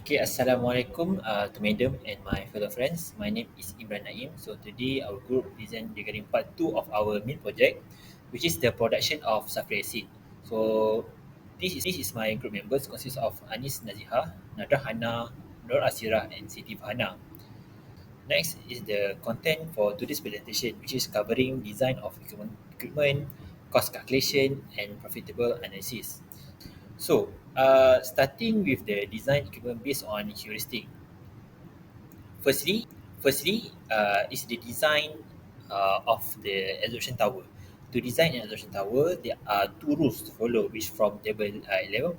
Okay, Assalamualaikum to Madam and my fellow friends. My name is Imran Naim. So today our group present regarding part 2 of our main project, which is the production of sulfuric acid. So this is my group members consists of Anis Naziha, Nadra Hana, Nur Asirah and Siti Fahana. Next is the content for today's presentation, which is covering design of equipment, cost calculation and profitable analysis. So, starting with the design equipment based on heuristic. Firstly, is the design of the absorption tower. To design an absorption tower, there are two rules to follow, which from table 11.13,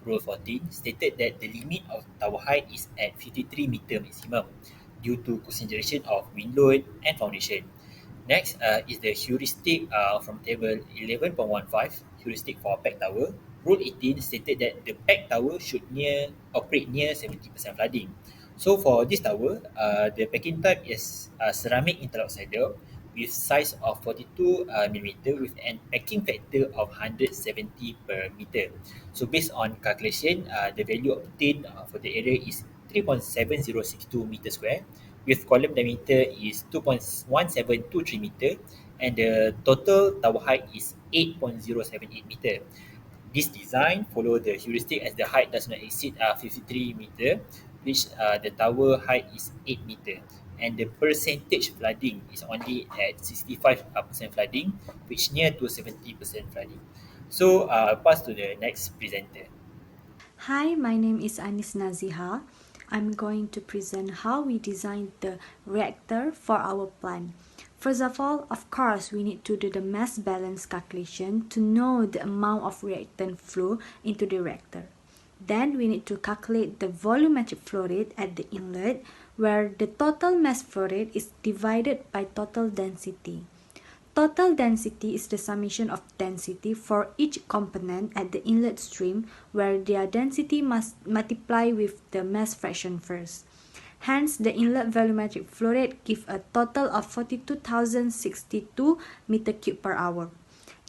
rule 14, stated that the limit of tower height is at 53 meter maximum due to consideration of wind load and foundation. Next is the heuristic from table 11.15, heuristic for pack tower. Rule 18 stated that the pack tower should operate near 70% flooding. So for this tower, the packing type is ceramic interlock saddle with size of 42 millimeter with an packing factor of 170 per meter. So based on calculation, the value obtained for the area is 3.7062 meter square with column diameter is 2.1723 meter and the total tower height is 8.078 meter. This design follow the heuristic as the height does not exceed 53 meter, which the tower height is 8 meter. And the percentage flooding is only at 65% flooding, which near to 70% flooding. So, pass to the next presenter. Hi, my name is Anis Naziha. I'm going to present how we designed the reactor for our plant. First of all, of course, we need to do the mass balance calculation to know the amount of reactant flow into the reactor. Then we need to calculate the volumetric flow rate at the inlet, where the total mass flow rate is divided by total density. Total density is the summation of density for each component at the inlet stream, where their density must multiply with the mass fraction first. Hence, the inlet volumetric flow rate gives a total of 42,062 meter cube per hour.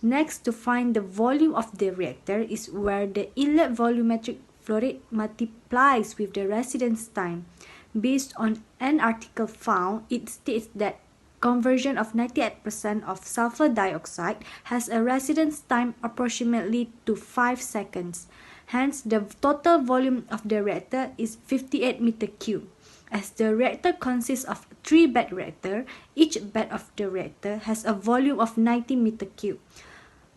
Next, to find the volume of the reactor is where the inlet volumetric flow rate multiplies with the residence time. Based on an article found, it states that conversion of 98% of sulfur dioxide has a residence time approximately to 5 seconds. Hence, the total volume of the reactor is 58 meter cube. As the reactor consists of 3 bed reactor, each bed of the reactor has a volume of 90 meter cube.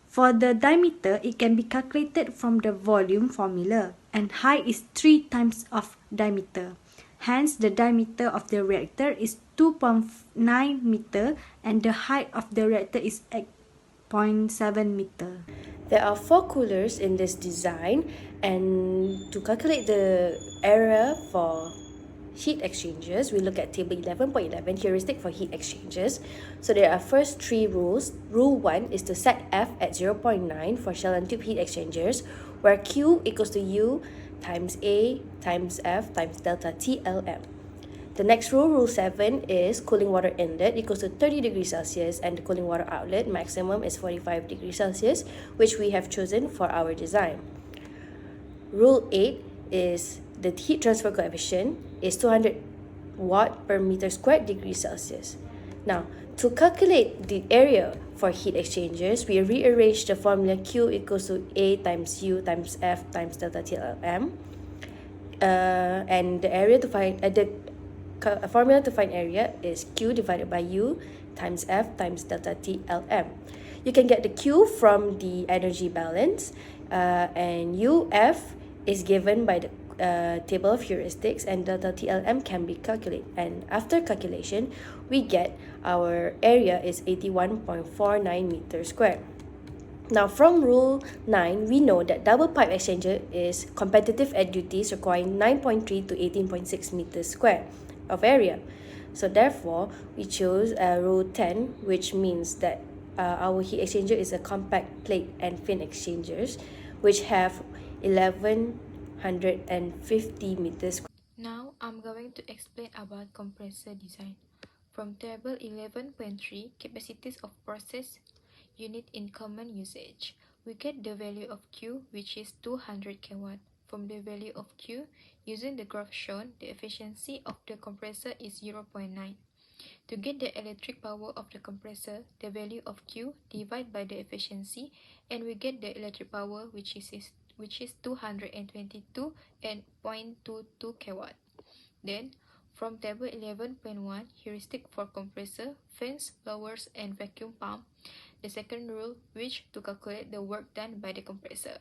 For the diameter, it can be calculated from the volume formula, and height is 3 times of diameter. Hence, the diameter of the reactor is 2.9 meter and the height of the reactor is 8.7 meter. There are 4 coolers in this design, and to calculate the area for heat exchangers, we look at table 11.11 heuristic for heat exchangers. So there are first 3 rules. Rule 1 is to set F at 0.9 for shell and tube heat exchangers, where Q equals to U times A times F times delta TLM. The next rule, rule 7, is cooling water inlet equals to 30 degrees Celsius and the cooling water outlet maximum is 45 degrees Celsius, which we have chosen for our design. Rule 8 is the heat transfer coefficient is 200 watt per meter squared degree Celsius. Now, to calculate the area for heat exchangers, we rearrange the formula Q equals to A times U times F times delta TLM. And the area to find the formula to find area is Q divided by U times F times delta TLM. You can get the Q from the energy balance, and UF is given by the table of heuristics, and delta TLM can be calculated. And after calculation, we get our area is 81.49 meters squared. Now, from rule 9, we know that double pipe exchanger is competitive at duties requiring 9.3 to 18.6 meters squared of area. So therefore, we chose rule 10, which means that our heat exchanger is a compact plate and fin exchangers, which have 1150 meters. Now I'm going to explain about compressor design. From table 11.3, capacities of process unit in common usage, we get the value of Q, which is 200 kW. from the value of Q. Using the graph shown, the efficiency of the compressor is 0.9. To get the electric power of the compressor, the value of Q divided by the efficiency, and we get the electric power which is 222.22 kW. Then, from table 11.1, heuristic for compressor, fans, blowers, and vacuum pump, the second rule which to calculate the work done by the compressor.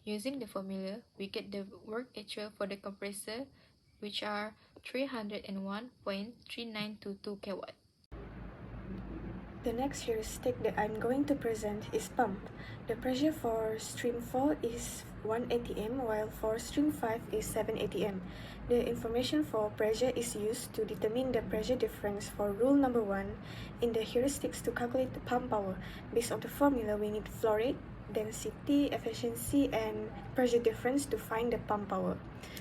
Using the formula, we get the work actual for the compressor, which are 301.3922 kW. The next heuristic that I'm going to present is pump. The pressure for stream 4 is 1 atm while for stream 5 is 7 atm. The information for pressure is used to determine the pressure difference for rule number 1 in the heuristics to calculate the pump power. Based on the formula, we need flow rate, density, efficiency, and pressure difference to find the pump power.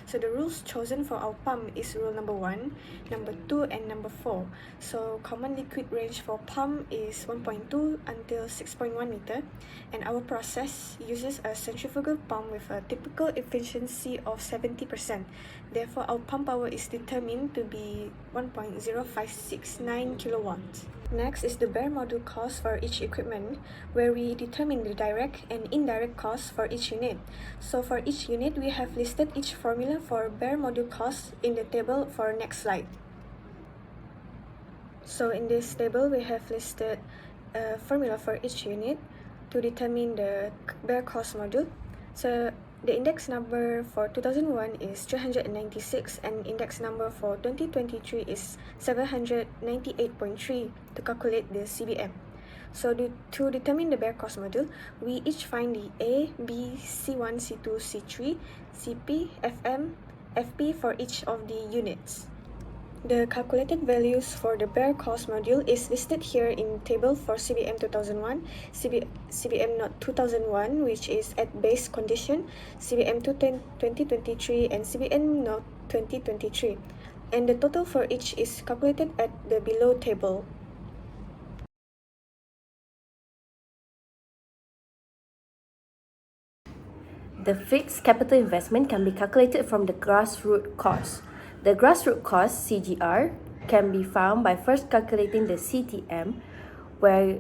So the rules chosen for our pump is rule number 1, number 2, and number 4. So common liquid range for pump is 1.2 until 6.1 meter, and our process uses a centrifugal pump with a typical efficiency of 70%. Therefore, our pump power is determined to be 1.0569 kilowatts. Next is the bare module cost for each equipment, where we determine the direct and indirect costs for each unit. So for each unit, we have listed each formula for bare module cost in the table for next slide. So in this table, we have listed a formula for each unit to determine the bare cost module. So the index number for 2001 is 396 and index number for 2023 is 798.3 to calculate the CBM. So to determine the bare cost module, we each find the A, B, C1, C2, C3, CP, FM, FP for each of the units. The calculated values for the bare cost module is listed here in table for CBM 2001, CBM not 2001 which is at base condition, CBM 2023 and CBM not 2023. And the total for each is calculated at the below table. The fixed capital investment can be calculated from the grassroots cost. The grassroots cost, CGR, can be found by first calculating the CTM, where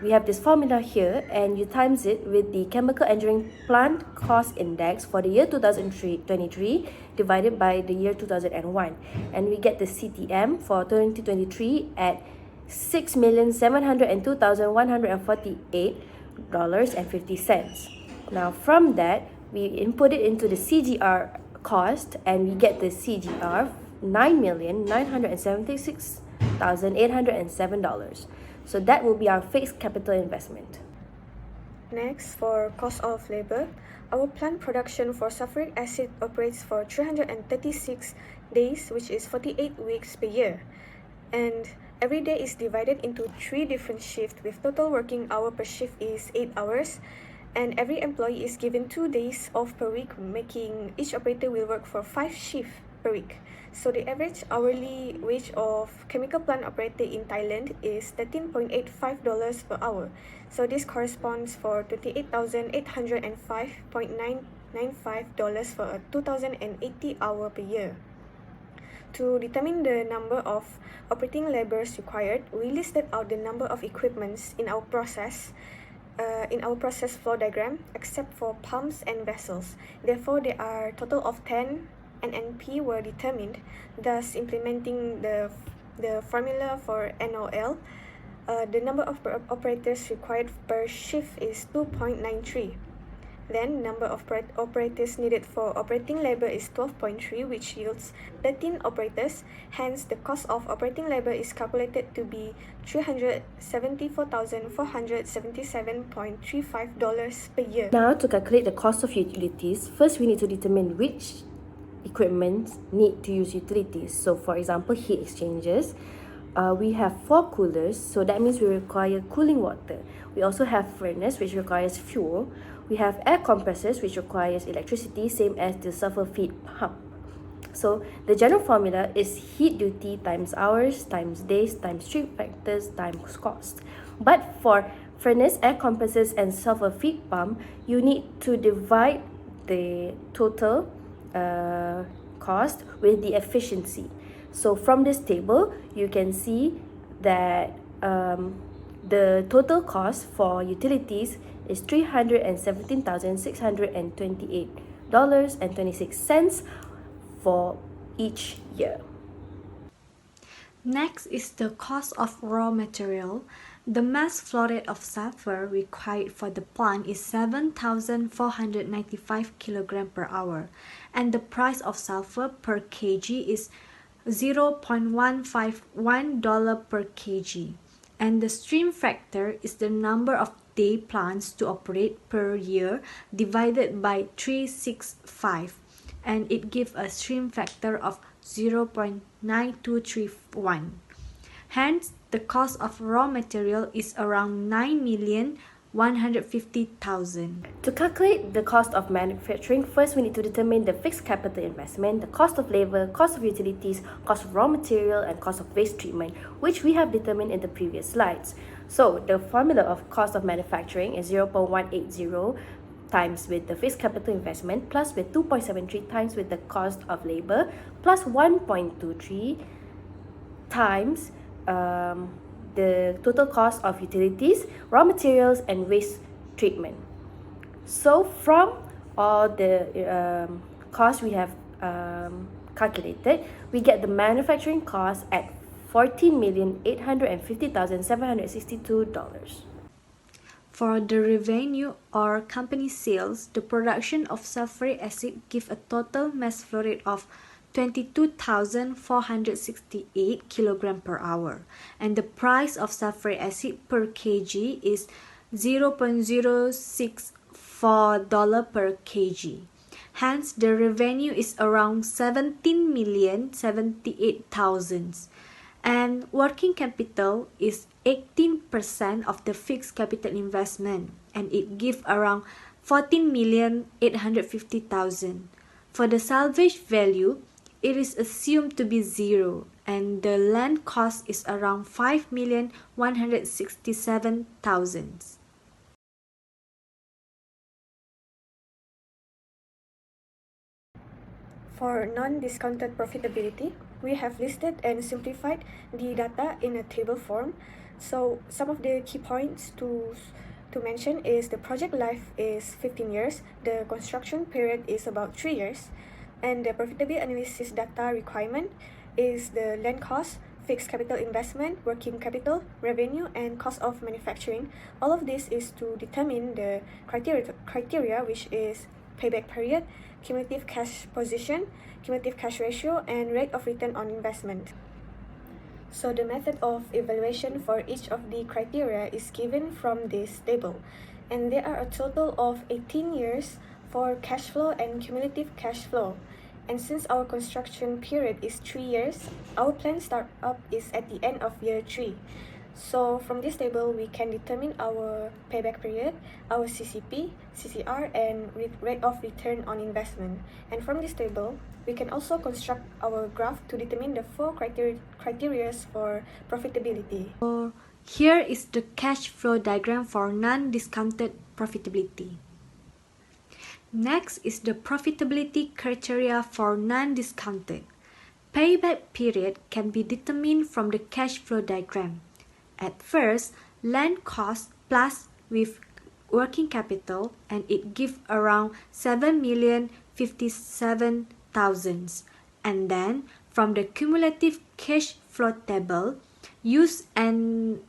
we have this formula here, and you times it with the Chemical Engineering Plant Cost Index for the year 2023 divided by the year 2001. And we get the CTM for 2023 at $6,702,148.50. Now from that, we input it into the CGR cost and we get the CGR $9,976,807. So that will be our fixed capital investment. Next, for cost of labor, our plant production for sulfuric acid operates for 336 days, which is 48 weeks per year. And every day is divided into 3 different shifts with total working hour per shift is 8 hours. And every employee is given 2 days off per week, making each operator will work for 5 shifts per week. So the average hourly wage of chemical plant operator in Thailand is $13.85 per hour. So this corresponds for $28,805.995 for a 2,080 hour per year. To determine the number of operating laborers required, we listed out the number of equipments in our process flow diagram, except for pumps and vessels. Therefore, there are a total of 10 NNP were determined, thus implementing the formula for NOL. The number of operators required per shift is 2.93. Then, number of operators needed for operating labor is 12.3, which yields 13 operators. Hence, the cost of operating labor is calculated to be $374,477.35 per year. Now, to calculate the cost of utilities, first we need to determine which equipment need to use utilities. So, for example, heat exchangers. We have 4 coolers, so that means we require cooling water. We also have furnace, which requires fuel. We have air compressors, which requires electricity, same as the sulfur feed pump. So the general formula is heat duty times hours times days times 3 factors times cost. But for furnace, air compressors, and sulfur feed pump, you need to divide the total cost with the efficiency. So from this table, you can see that the total cost for utilities is $317,628.26 for each year. Next is the cost of raw material. The mass flow rate of sulfur required for the plant is 7,495 kg per hour, and the price of sulfur per kg is $0.151 per kg. And the stream factor is the number of day plants to operate per year divided by 365, and it gives a stream factor of 0.9231. Hence, the cost of raw material is around 9,150,000. To calculate the cost of manufacturing, first we need to determine the fixed capital investment, the cost of labor, cost of utilities, cost of raw material, and cost of waste treatment, which we have determined in the previous slides. So, the formula of cost of manufacturing is 0.180 times with the fixed capital investment plus with 2.73 times with the cost of labor plus 1.23 times the total cost of utilities, raw materials, and waste treatment. So from all the costs we have calculated, we get the manufacturing cost at $14,850,762. For the revenue or company sales, the production of sulfuric acid gives a total mass flow rate of 22,468 kg per hour, and the price of sulfuric acid per kg is $0.064 per kg. Hence, the revenue is around 17,078,000, and working capital is 18% of the fixed capital investment, and it gives around 14,850,000. For the salvage value, it is assumed to be zero, and the land cost is around 5,167,000. For non-discounted profitability, we have listed and simplified the data in a table form. So some of the key points to mention is the project life is 15 years, the construction period is about 3 years, and the profitability analysis data requirement is the land cost, fixed capital investment, working capital, revenue, and cost of manufacturing. All of this is to determine the criteria which is payback period, cumulative cash position, cumulative cash ratio, and rate of return on investment. So the method of evaluation for each of the criteria is given from this table, and there are a total of 18 years for cash flow and cumulative cash flow. And since our construction period is 3 years, our planned startup is at the end of year 3. So from this table, we can determine our payback period, our CCP, CCR, and rate of return on investment. And from this table, we can also construct our graph to determine the 4 criteria for profitability. So here is the cash flow diagram for non-discounted profitability. Next is the profitability criteria for non-discounted. Payback period can be determined from the cash flow diagram. At first, land cost plus with working capital, and it gives around 7,057,000. And then from the cumulative cash flow table, use an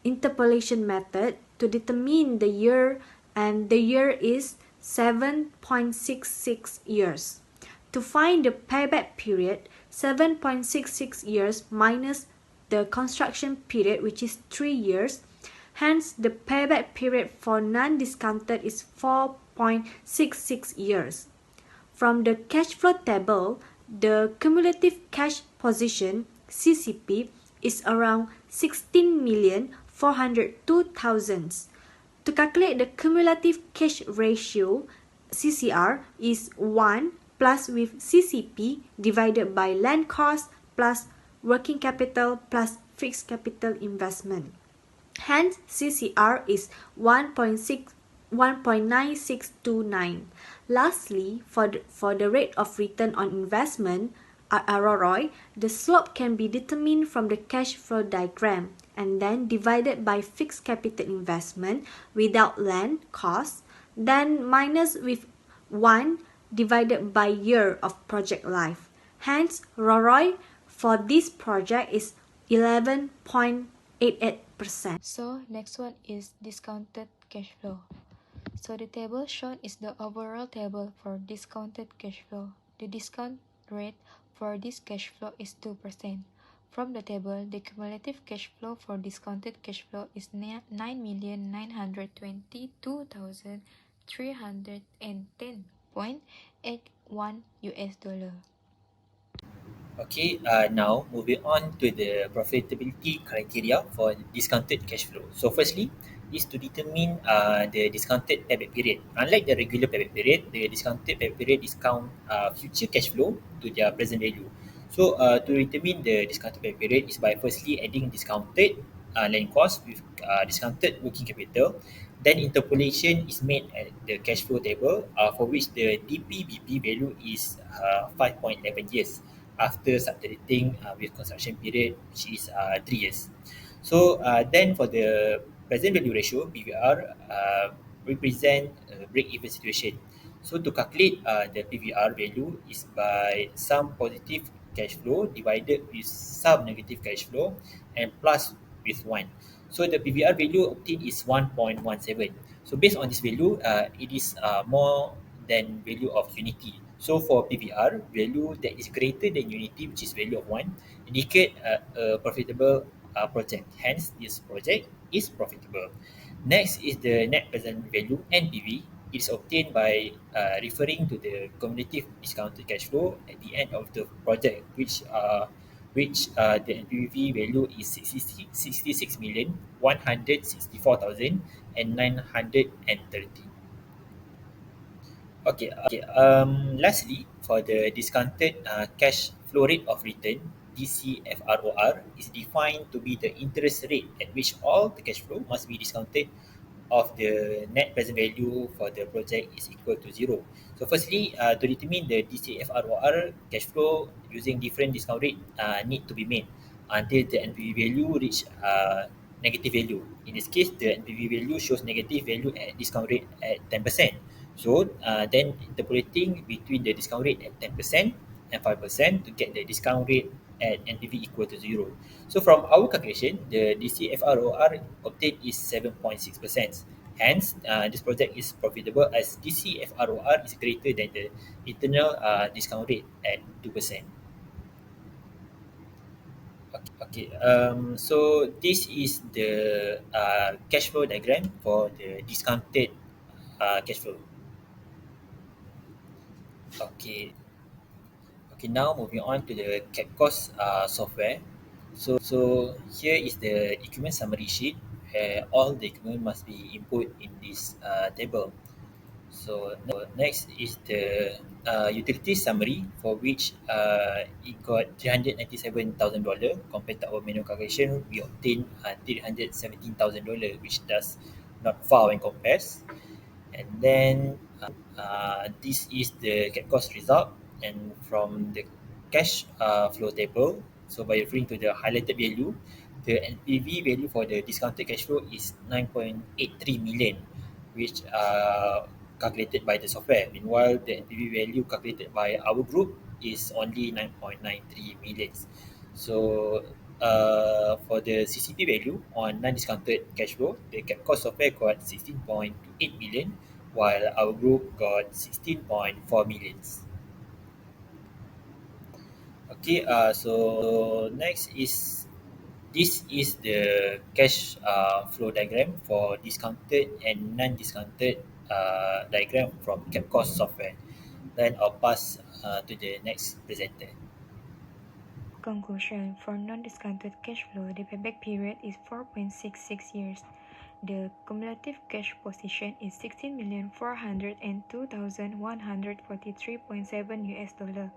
interpolation method to determine the year, and the year is 7.66 years. To find the payback period, 7.66 years minus the construction period, which is 3 years. Hence, the payback period for non-discounted is 4.66 years. From the cash flow table, the cumulative cash position, CCP, is around 16,402,000. To calculate the cumulative cash ratio, CCR, is 1 plus with CCP divided by land cost plus working capital plus fixed capital investment. Hence, CCR is 1.9629. Lastly, for the rate of return on investment, ROI, the slope can be determined from the cash flow diagram and then divided by fixed capital investment without land cost, then minus with 1 divided by year of project life. Hence, ROI for this project is 11.88%. So next one is discounted cash flow. So the table shown is the overall table for discounted cash flow. The discount rate for this cash flow is 2%. From the table, the cumulative cash flow for discounted cash flow is 9,922,310.81 US dollar. Okay, now moving on to the profitability criteria for discounted cash flow. So firstly is to determine the discounted payback period. Unlike the regular payback period, the discounted payback period discount future cash flow to their present value. So to determine the discounted payback period is by firstly adding discounted land cost with discounted working capital. Then interpolation is made at the cash flow table for which the DPBP value is 5.11 years after subtracting with construction period, which is 3 years. So then for the present value ratio, PVR represent a break-even situation. So to calculate the PVR value is by some positive cash flow divided with some negative cash flow and plus with 1. So the PVR value obtained is 1.17. So based on this value, it is more than value of unity. So for PVR, value that is greater than unity, which is value of 1, indicate a profitable project. Hence, this project is profitable. Next is the net present value, NPV. It's obtained by referring to the cumulative discounted cash flow at the end of the project, which the NPV value is 66,164,930. Okay. Lastly, for the discounted cash flow rate of return, DCFROR is defined to be the interest rate at which all the cash flow must be discounted of the net present value for the project is equal to 0. So firstly, to determine the DCFROR cash flow using different discount rate need to be made until the NPV value reach negative value. In this case, the NPV value shows negative value at discount rate at 10%. So then interpolating between the discount rate at 10% and 5% to get the discount rate at NPV equal to 0. So from our calculation, the DCFROR obtained is 7.6%. Hence, this project is profitable as DCFROR is greater than the internal discount rate at 2%. Okay. So this is the cash flow diagram for the discounted cash flow. Okay. Okay, now moving on to the CapCost software. So here is the equipment summary sheet where all the equipment must be input in this table. So next is the utility summary for which it got $397,000 compared to our manual calculation. We obtained $317,000, which does not far when compares. And then this is the cap cost result, and from the cash flow table, so by referring to the highlighted value, the NPV value for the discounted cash flow is 9.83 million, which calculated by the software. Meanwhile, the NPV value calculated by our group is only 9.93 millions. So for the CCP value on non-discounted cash flow, the cap cost software got 16.28 million, while our group got 16.4 millions. Okay, so next is this is the cash flow diagram for discounted and non-discounted diagram from Capcost software. Then I'll pass to the next presenter. Conclusion: for non-discounted cash flow, the payback period is 4.66 years. The cumulative cash position is 16,402,143.7 US dollar.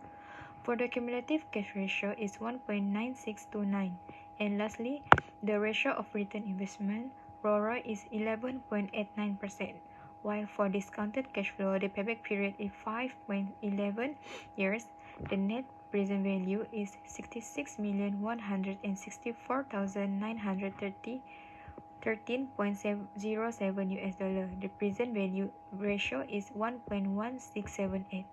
For the cumulative cash ratio is 1.9629. And lastly, the ratio of return investment RORA is 11.89%, while for discounted cash flow, the payback period is 5.11 years. The net present value is 66,164,913.07 US dollar. The present value ratio is 1.1678.